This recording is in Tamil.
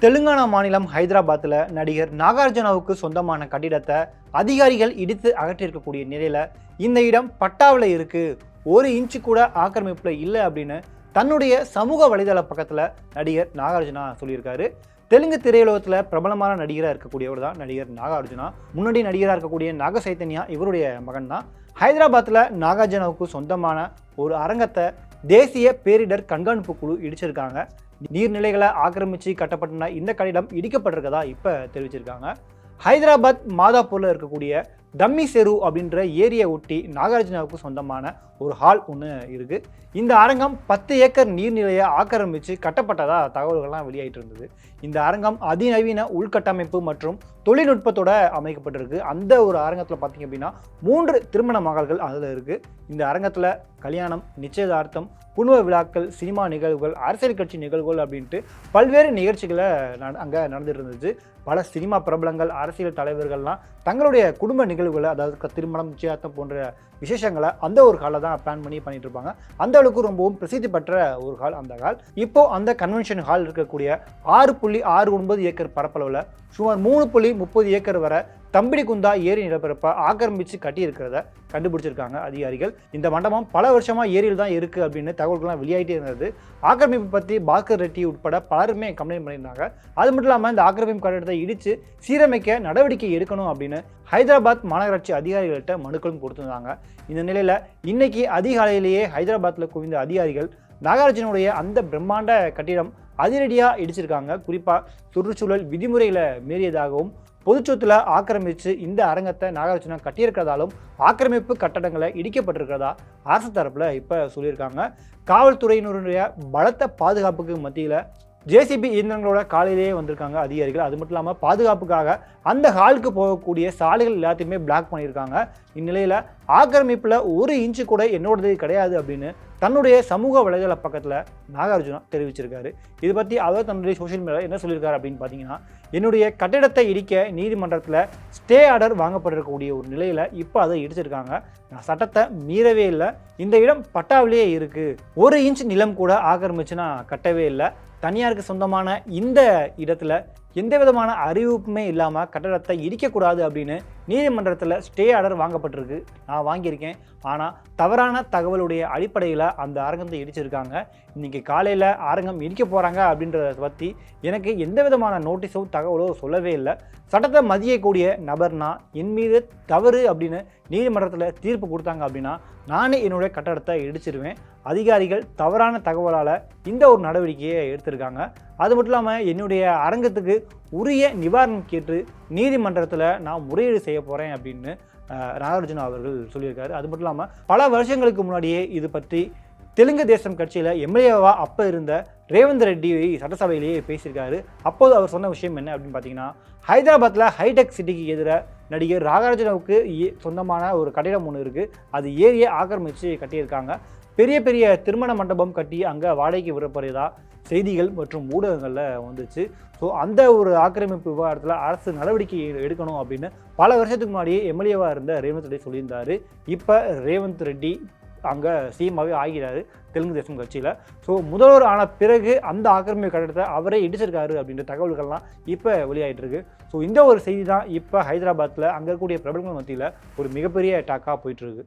தெலுங்கானா மாநிலம் ஹைதராபாத்தில் நடிகர் நாகார்ஜுனாவுக்கு சொந்தமான கட்டிடத்தை அதிகாரிகள் இடித்து அகற்றியிருக்கக்கூடிய நிலையில் இந்த இடம் பட்டாவில் இருக்குது, ஒரு இன்ச்சு கூட ஆக்கிரமிப்பில் இல்லை அப்படின்னு தன்னுடைய சமூக வலைதள பக்கத்தில் நடிகர் நாகார்ஜுனா சொல்லியிருக்காரு. தெலுங்கு திரையுலகத்தில் பிரபலமான நடிகராக இருக்கக்கூடியவர் தான் நடிகர் நாகார்ஜுனா. முன்னாடி நடிகராக இருக்கக்கூடிய நாக சைத்தன்யா இவருடைய மகன் தான். ஹைதராபாத்தில் நாகார்ஜுனாவுக்கு சொந்தமான ஒரு அரங்கத்தை தேசிய பேரிடர் கண்காணிப்பு குழு இடிச்சிருக்காங்க. நீர்நிலைகளை ஆக்கிரமித்து கட்டப்பட்ட இந்த கட்டிடம் இடிக்கப்பட்டிருக்கதா இப்போ தெரிவிச்சிருக்காங்க. ஹைதராபாத் மாதாப்பூரில் இருக்கக்கூடிய டம்மி செரு அப்படின்ற ஏரியை ஒட்டி நாகார்ஜுனாவுக்கு சொந்தமான ஒரு ஹால் ஒன்று இருக்குது. இந்த அரங்கம் 10 ஏக்கர் நீர்நிலையை ஆக்கிரமித்து கட்டப்பட்டதா தகவல்கள்லாம் வெளியாகிட்டு இருந்தது. இந்த அரங்கம் அதிநவீன உள்கட்டமைப்பு மற்றும் தொழில்நுட்பத்தோட அமைக்கப்பட்டிருக்கு. அந்த ஒரு அரங்கத்தில் பார்த்தீங்க அப்படின்னா 3 திருமண மகள்கள் அதில் இருக்குது. இந்த அரங்கத்தில் கல்யாணம், நிச்சயதார்த்தம், குடும்ப விழாக்கள், சினிமா நிகழ்வுகள், அரசியல் கட்சி நிகழ்வுகள் அப்படின்ட்டு பல்வேறு நிகழ்ச்சிகளை அங்கே நடந்துட்டு இருந்துச்சு. பல சினிமா பிரபலங்கள், அரசியல் தலைவர்கள்லாம் தங்களுடைய குடும்ப நிகழ்வுகளை, அதாவது திருமணம், நிச்சயார்த்தம் போன்ற விசேஷங்களை அந்த ஒரு ஹாலில் தான் பிளான் பண்ணிட்டு இருப்பாங்க. அந்த அளவுக்கு ரொம்பவும் பிரசித்தி பெற்ற ஒரு ஹால் அந்த ஹால். இப்போ அந்த கன்வென்ஷன் ஹால் இருக்கக்கூடிய 6.69 ஏக்கர் பரப்பளவில் சுமார் 3.30 ஏக்கர் வரை தம்பிடி குந்தா ஏரி நிலப்பரப்பை ஆக்கிரமித்து கட்டியிருக்கிறத கண்டுபிடிச்சிருக்காங்க அதிகாரிகள். இந்த மண்டபம் பல வருஷமாக ஏரியில் தான் இருக்குது அப்படின்னு தகவல்கள்லாம் வெளியாகிட்டே இருந்தது. ஆக்கிரமிப்பு பற்றி பாஸ்கர் ரெட்டி உட்பட பலருமே கம்ப்ளைண்ட் பண்ணியிருந்தாங்க. அது மட்டும் இல்லாமல் இந்த ஆக்கிரமிப்பு கட்டிடத்தை இடித்து சீரமைக்க நடவடிக்கை எடுக்கணும் அப்படின்னு ஹைதராபாத் மாநகராட்சி அதிகாரிகள்கிட்ட மனுக்களும் கொடுத்துருந்தாங்க. இந்த நிலையில் இன்னைக்கு அதிகாலையிலேயே ஹைதராபாத்தில் குவிந்த அதிகாரிகள் நாகார்ஜுனுடைய அந்த பிரம்மாண்ட கட்டிடம் அதிரடியாக இடிச்சிருக்காங்க. குறிப்பாக சுற்றுச்சூழல் விதிமுறைகளை மீறியதாகவும் பொதுச்சொத்துல ஆக்கிரமித்து இந்த அரங்கத்தை நாகார்ஜுனா கட்டியிருக்கிறதாலும் ஆக்கிரமிப்பு கட்டடங்களை இடிக்கப்பட்டிருக்கிறதா அரசு தரப்பில் இப்போ சொல்லியிருக்காங்க. காவல்துறையினருடைய பலத்த பாதுகாப்புக்கு மத்தியில் ஜேசிபி இயந்திரங்களோட காலையிலேயே வந்திருக்காங்க அதிகாரிகள். அது மட்டும் இல்லாமல் பாதுகாப்புக்காக அந்த ஹாலுக்கு போகக்கூடிய சாலைகள் எல்லாத்தையுமே பிளாக் பண்ணியிருக்காங்க. இந்நிலையில் ஆக்கிரமிப்பில் ஒரு இன்ச்சு கூட என்னோடது கிடையாது அப்படின்னு தன்னுடைய சமூக வலைதள பக்கத்தில் நாகார்ஜுனா தெரிவிச்சிருக்காரு. இது பற்றி அவர் தன்னுடைய சோஷியல் மீடியாவில் என்ன சொல்லியிருக்காரு அப்படின்னு பார்த்தீங்கன்னா, என்னுடைய கட்டிடத்தை இடிக்க நீதிமன்றத்தில் ஸ்டே ஆர்டர் வாங்கப்பட்டிருக்கக்கூடிய ஒரு நிலையில் இப்போ அதை இடிச்சிருக்காங்க. நான் சட்டத்தை மீறவே இல்லை, இந்த இடம் பட்டாவிலேயே இருக்குது, ஒரு இன்ச் நிலம் கூட ஆக்கிரமிச்சு நான் கட்டவே இல்லை, தனியாருக்கு சொந்தமான இந்த இடத்துல எந்த விதமான அறிவிப்புமே இல்லாமல் கட்டடத்தை இடிக்கக்கூடாது அப்படின்னு நீதிமன்றத்தில் ஸ்டே ஆர்டர் வாங்கப்பட்டிருக்கு, நான் வாங்கியிருக்கேன். ஆனால் தவறான தகவலுடைய அடிப்படையில் அந்த அரங்கத்தை இடிச்சிருக்காங்க. இன்றைக்கி காலையில் அரங்கம் இடிக்க போகிறாங்க அப்படின்றத பற்றி எனக்கு எந்த விதமான நோட்டீஸோ தகவலோ சொல்லவே இல்லை. சட்டத்தை மதியக்கூடிய நபர்னா என் மீது தவறு அப்படின்னு நீதிமன்றத்தில் தீர்ப்பு கொடுத்தாங்க அப்படின்னா நானே என்னுடைய கட்டடத்தை இடிச்சிருவேன். அதிகாரிகள் தவறான தகவலால் இந்த ஒரு நடவடிக்கையை எடுத்திருக்காங்க. அது மட்டும் இல்லாமல் என்னுடைய அரங்கத்துக்கு உரிய நிவாரணம் கேட்டு நீதிமன்றத்தில் நான் முறையீடு செய்ய போகிறேன் அப்படின்னு நாகார்ஜுனா அவர்கள் சொல்லியிருக்காரு. அது மட்டும் இல்லாமல் பல வருஷங்களுக்கு முன்னாடியே இது பற்றி தெலுங்கு தேசம் கட்சியில் எம்எல்ஏவா அப்போ இருந்த ரேவந்த் ரெட்டி சட்டசபையிலேயே பேசியிருக்காரு. அப்போது அவர் சொன்ன விஷயம் என்ன அப்படின்னு பார்த்தீங்கன்னா, ஹைதராபாத்தில் ஹைடெக் சிட்டிக்கு எதிராக நடிகர் நாகார்ஜுனாவுக்கு சொந்தமான ஒரு கட்டிடம் ஒன்று இருக்குது, அது ஏரியை ஆக்கிரமித்து கட்டியிருக்காங்க. பெரிய பெரிய திருமண மண்டபம் கட்டி அங்கே வாடகைக்கு விடப்படுறதா செய்திகள் மற்றும் ஊடகங்களில் வந்துச்சு. ஸோ அந்த ஒரு ஆக்கிரமிப்பு விவகாரத்தில் அரசு நடவடிக்கை எடுக்கணும் அப்படின்னு பல வருஷத்துக்கு முன்னாடியே எம்எல்ஏவாக இருந்த ரேவந்த் ரெட்டி சொல்லியிருந்தார். இப்போ ரேவந்த் ரெட்டி அங்கே சிஎம்மாகவே ஆகிறாரு தெலுங்கு தேசம் கட்சியில். ஸோ முதல்வர் ஆன பிறகு அந்த ஆக்கிரமிப்பு கட்டடத்தை அவரே இடிச்சிருக்காரு அப்படின்ற தகவல்கள்லாம் இப்போ வெளியாகிட்டு இருக்கு. ஸோ இந்த ஒரு செய்தி தான் இப்போ ஹைதராபாத்தில் அங்கே இருக்கக்கூடிய பிரபலங்கள் மத்தியில் ஒரு மிகப்பெரிய டாக்காக போயிட்டுருக்கு.